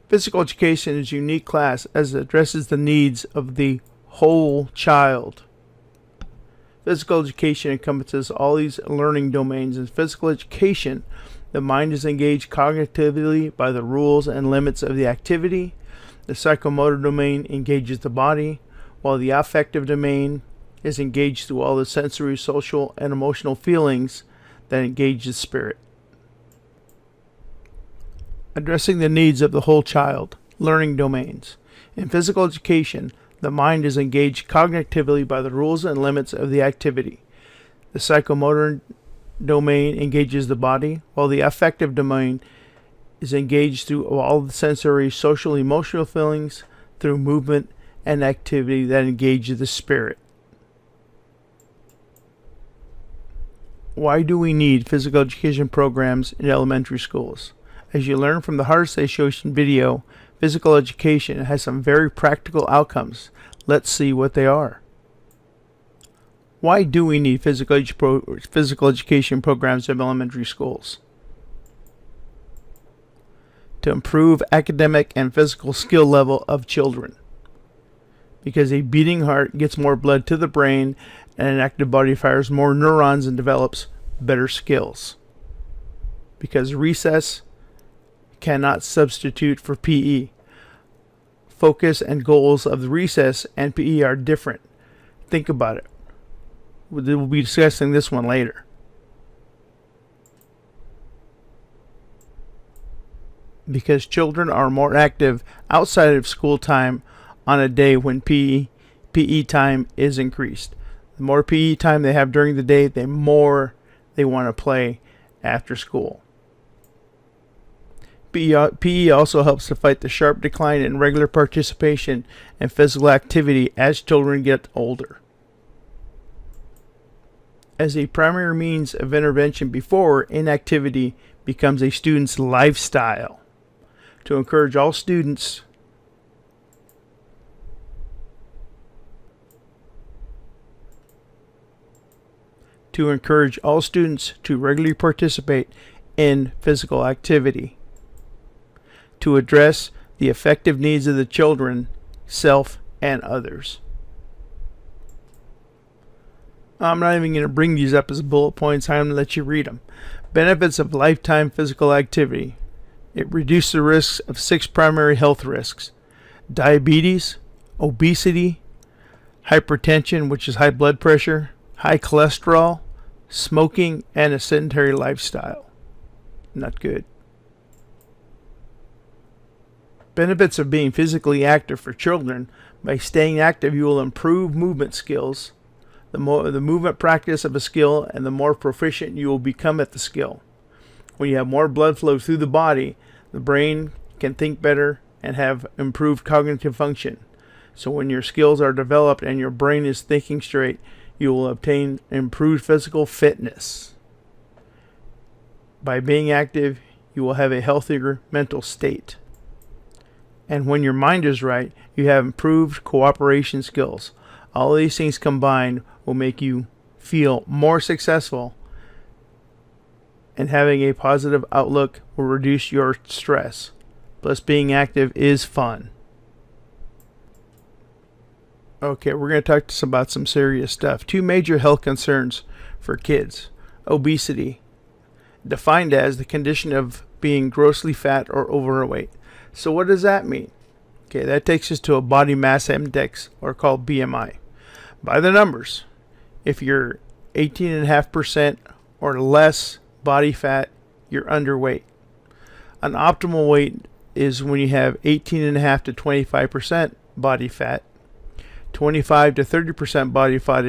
Physical education is a unique class as it addresses the needs of the whole child. Physical education encompasses all these learning domains. In physical education, the mind is engaged cognitively by the rules and limits of the activity. The psychomotor domain engages the body, while the affective domain is engaged through all the sensory, social, and emotional feelings that engage the spirit. Addressing the needs of the whole child. Learning domains. In physical education, the mind is engaged cognitively by the rules and limits of the activity. The psychomotor domain engages the body, while the affective domain is engaged through all the sensory, social, emotional feelings through movement and activity that engage the spirit. Why do we need physical education programs in elementary schools? As you learn from the Heart Association video, physical education has some very practical outcomes. Let's see what they are. Why do we need physical education programs in elementary schools? To improve academic and physical skill level of children. Because a beating heart gets more blood to the brain, and an active body fires more neurons and develops better skills. Because recess cannot substitute for PE. Focus and goals of the recess and PE are different. Think about it. We'll be discussing this one later. Because children are more active outside of school time on a day when PE time is increased. The more PE time they have during the day, the more they want to play after school. PE also helps to fight the sharp decline in regular participation in physical activity as children get older. As a primary means of intervention before inactivity becomes a student's lifestyle. To encourage all students to regularly participate in physical activity. To address the effective needs of the children, self, and others. I'm not even going to bring these up as bullet points. I'm going to let you read them. Benefits of lifetime physical activity. It reduces the risks of 6 primary health risks. Diabetes, obesity, hypertension, which is high blood pressure, high cholesterol, smoking, and a sedentary lifestyle. Not good. Benefits of being physically active for children. By staying active, you will improve movement skills. The more the movement practice of a skill, and the more proficient you will become at the skill. When you have more blood flow through the body, the brain can think better and have improved cognitive function. So when your skills are developed and your brain is thinking straight, you will obtain improved physical fitness. By being active, you will have a healthier mental state. And when your mind is right, you have improved cooperation skills. All these things combined will make you feel more successful, and having a positive outlook will reduce your stress. Plus, being active is fun. Okay, we're going to talk about some serious stuff. 2 major health concerns for kids. Obesity, defined as the condition of being grossly fat or overweight. So what does that mean? Okay, that takes us to a body mass index, or called BMI. By the numbers, if you're 18.5% or less body fat, you're underweight. An optimal weight is when you have 18.5 to 25% body fat. 25 to 30% body fat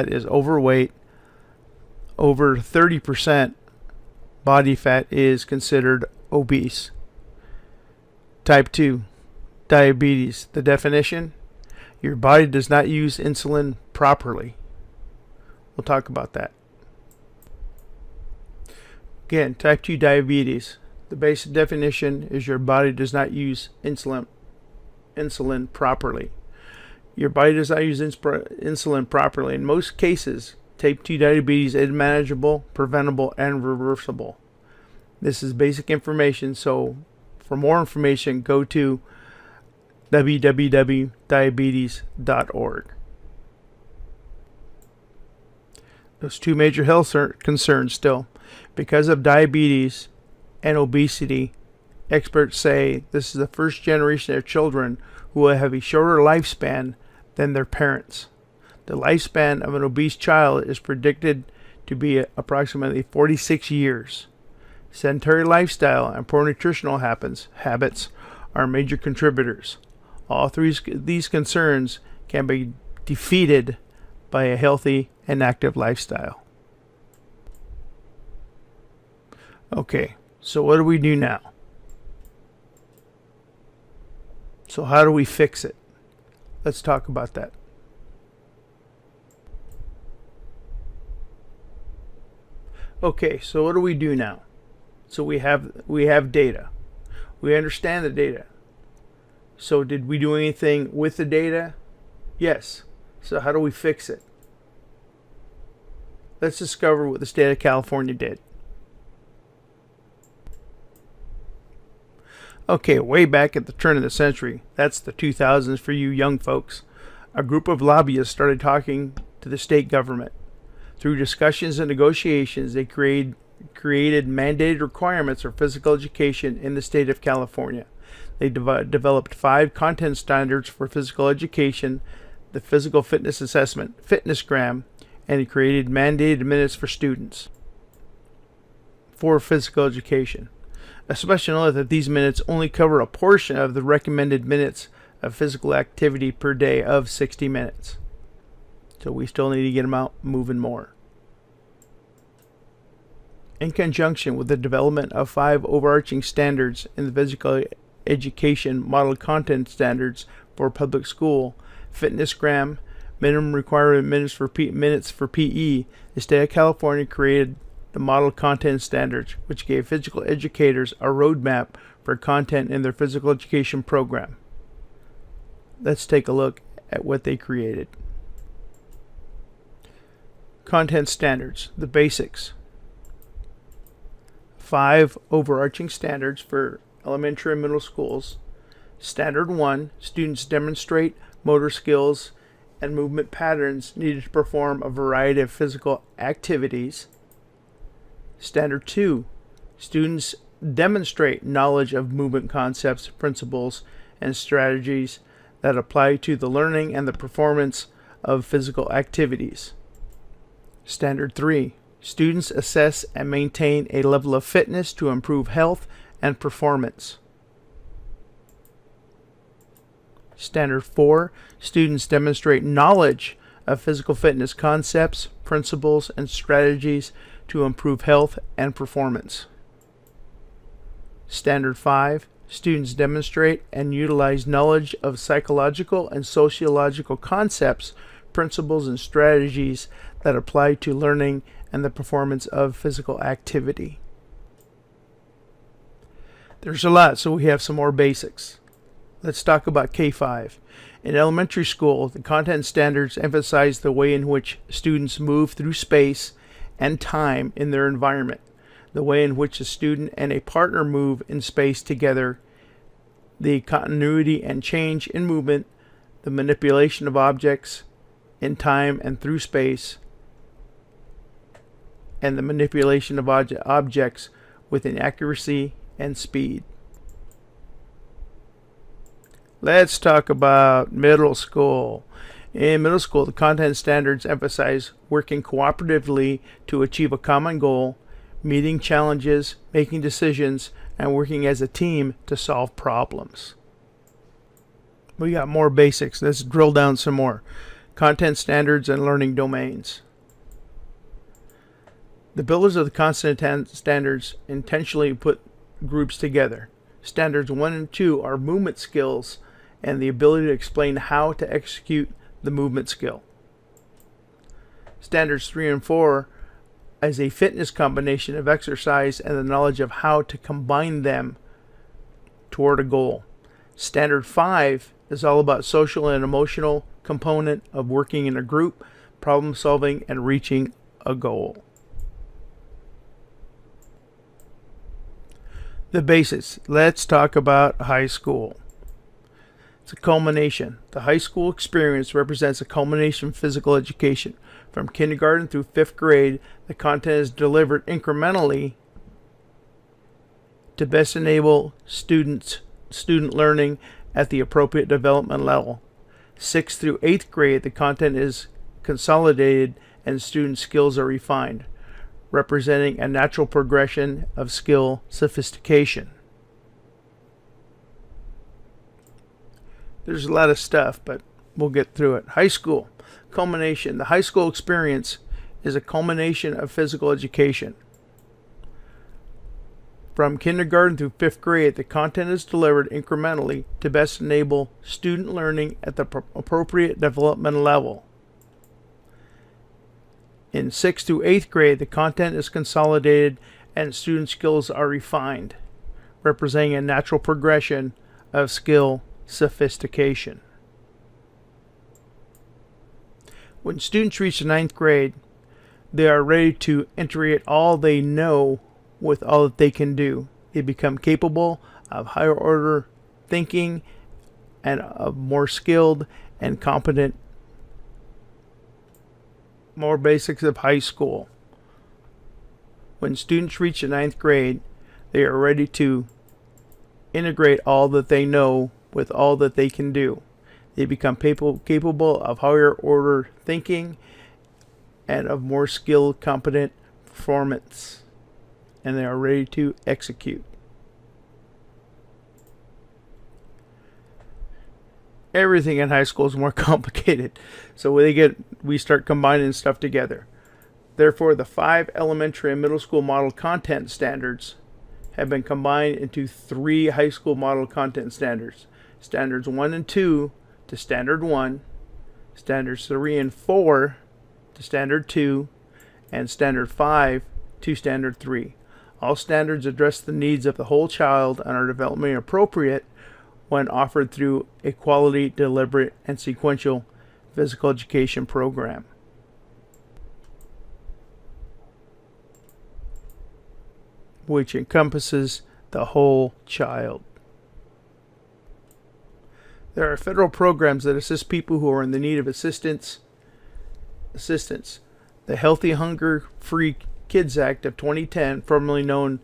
is overweight. Over 30% body fat is considered obese. Type 2, diabetes. The definition: your body does not use insulin properly. We'll talk about that. Again, type 2 diabetes. The basic definition is your body does not use insulin properly. Your body does not use insulin properly. In most cases, type 2 diabetes is manageable, preventable, and reversible. This is basic information, so For more information, go to www.diabetes.org. Those two major health concerns still. Because of diabetes and obesity, experts say this is the first generation of children who will have a shorter lifespan than their parents. The lifespan of an obese child is predicted to be approximately 46 years. Sedentary lifestyle and poor nutritional habits are major contributors. All three of these concerns can be defeated by a healthy and active lifestyle. Okay, so what do we do now? So how do we fix it? Let's talk about that. Okay, so what do we do now? So we have data. We understand the data. So did we do anything with the data? Yes. So how do we fix it? Let's discover what the state of California did. Okay, way back at the turn of the century, that's the 2000s for you young folks, a group of lobbyists started talking to the state government. Through discussions and negotiations, they created mandated requirements for physical education in the state of California. They developed 5 content standards for physical education, the Physical Fitness Assessment, FitnessGram, and they created mandated minutes for students for physical education. Especially note that these minutes only cover a portion of the recommended minutes of physical activity per day of 60 minutes. So we still need to get them out moving more. In conjunction with the development of 5 overarching standards in the physical education model content standards for public school, FitnessGram, minimum requirement minutes for PE, the state of California created the model content standards, which gave physical educators a roadmap for content in their physical education program. Let's take a look at what they created. Content standards, the basics. 5 overarching standards for elementary and middle schools. Standard 1, students demonstrate motor skills and movement patterns needed to perform a variety of physical activities. Standard 2, students demonstrate knowledge of movement concepts, principles, and strategies that apply to the learning and the performance of physical activities. Standard 3, students assess and maintain a level of fitness to improve health and performance. Standard 4, students demonstrate knowledge of physical fitness concepts, principles, and strategies to improve health and performance. Standard 5, students demonstrate and utilize knowledge of psychological and sociological concepts, principles, and strategies that apply to learning and the performance of physical activity. There's a lot, so we have some more basics. Let's talk about K5. In elementary school, the content standards emphasize the way in which students move through space and time in their environment, the way in which a student and a partner move in space together, the continuity and change in movement, the manipulation of objects in time and through space, and the manipulation of objects with inaccuracy and speed. Let's talk about middle school. In middle school, the content standards emphasize working cooperatively to achieve a common goal, meeting challenges, making decisions, and working as a team to solve problems. We got more basics. Let's drill down some more. Content standards and learning domains. The builders of the content standards intentionally put groups together. Standards 1 and 2 are movement skills and the ability to explain how to execute the movement skill. Standards 3 and 4 as a fitness combination of exercise and the knowledge of how to combine them toward a goal. Standard 5 is all about social and emotional component of working in a group, problem solving, and reaching a goal. The basics. Let's talk about high school. It's a culmination. The high school experience represents a culmination of physical education. From kindergarten through 5th grade, the content is delivered incrementally to best enable student learning at the appropriate development level. 6th through 8th grade, the content is consolidated and student skills are refined, representing a natural progression of skill sophistication. There's a lot of stuff, but we'll get through it. High school culmination. The high school experience is a culmination of physical education. From kindergarten through 5th grade, the content is delivered incrementally to best enable student learning at the appropriate developmental level. In 6th through 8th grade, the content is consolidated and student skills are refined, representing a natural progression of skill sophistication. When students reach the 9th grade, they are ready to integrate all they know with all that they can do. They become capable of higher order thinking and of more skilled and competent. More basics of high school. When students reach the 9th grade, they are ready to integrate all that they know with all that they can do. They become capable of higher order thinking and of more skilled, competent performance. And they are ready to execute. Everything in high school is more complicated. So we start combining stuff together. Therefore, the 5 elementary and middle school model content standards have been combined into 3 high school model content standards. Standards 1 and 2 to Standard 1, Standards 3 and 4 to Standard 2, and Standard 5 to Standard 3. All standards address the needs of the whole child and are developmentally appropriate when offered through a quality, deliberate, and sequential physical education program. Which encompasses the whole child. There are federal programs that assist people who are in the need of assistance. The Healthy Hunger Free Kids Act of 2010, formerly known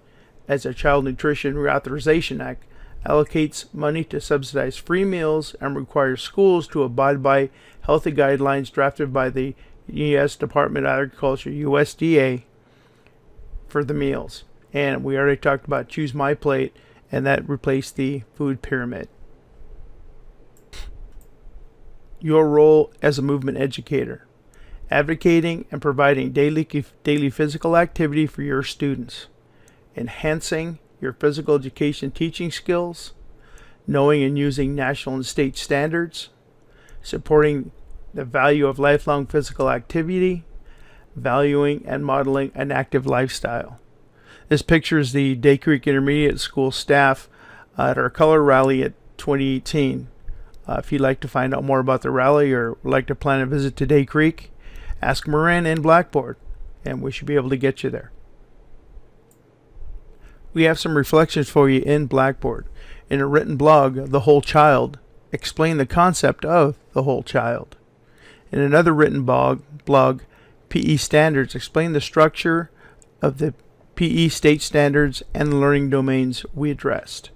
as the Child Nutrition Reauthorization Act, allocates money to subsidize free meals and requires schools to abide by healthy guidelines drafted by the U.S. Department of Agriculture, USDA, for the meals. And we already talked about Choose My Plate, and that replaced the food pyramid. Your role as a movement educator. Advocating and providing daily physical activity for your students. Enhancing your physical education teaching skills. Knowing and using national and state standards. Supporting the value of lifelong physical activity. Valuing and modeling an active lifestyle. This picture is the Day Creek Intermediate School staff at our color rally at 2018. If you'd like to find out more about the rally or would like to plan a visit to Day Creek, ask Moran in Blackboard, and we should be able to get you there. We have some reflections for you in Blackboard. In a written blog, The Whole Child, explain the concept of the whole child. In another written blog, PE Standards, explain the structure of the PE state standards and the learning domains we addressed.